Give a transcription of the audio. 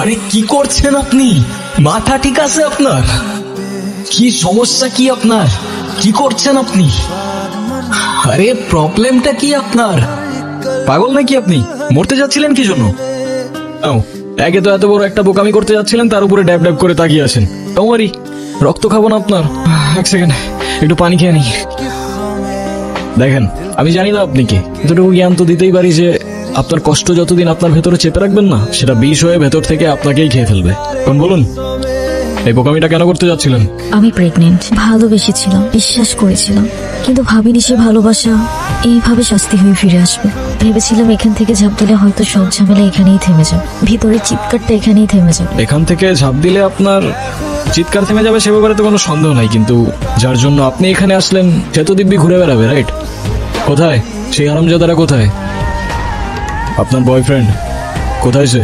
আরে কি করছেন আপনি? মাথা ঠিক আছে আপনার? কি সমস্যা কি আপনার? কি করছেন আপনি? আরে প্রবলেমটা কি আপনার? পাগল নাকি আপনি? মরতে যাচ্ছিলেন কি জন্য? ও, একে তো এত বড় একটা বোকামি করতে যাচ্ছিলেন, তার উপরে ড্যাব ড্যাব করে তাকিয়ে আছেন। তোমারই রক্ত খাবো না আপনার? এক সেকেন্ড, একটু পানি খেয়ে নি। দেখেন, আমি জানি না আপনি কে, এতটুকু জ্ঞান তো দিতেই পারি যে আপনার কষ্ট যতদিন আপনার ভেতরে চেপে রাখবেন না, সেটা বিষ হয়ে ভেতর থেকে আপনাকেই খেয়ে ফেলবে। কোন বলুন, এই বোকামিটা কেন করতে যাচ্ছিলেন? আমি প্রেগনেন্ট, ভালোবেসেছিলাম, বিশ্বাস করেছিলাম, কিন্তু ভাবিনি সে ভালোবাসা এইভাবে শাস্তি হয়ে ফিরে আসবে। ভেবেছিলাম এখান থেকে ঝাঁপ দিলে হয়তো সব ঝামেলা এখানেই থেমে যাবে, ভিতরের চিৎকারটা এখানেই থেমে যাবে। এখান থেকে ঝাঁপ দিলে আপনার চিৎকার থেমে যাবে সে ব্যাপারে তো কোনো সন্দেহ নাই, কিন্তু যার জন্য আপনি এখানে আসলেন সে তো দিব্যি ঘুরে বেড়াবে, রাইট? কোথায় সেই হারামজাদারা? কোথায় আপনার বয়ফ্রেন্ড? কোথায় সে?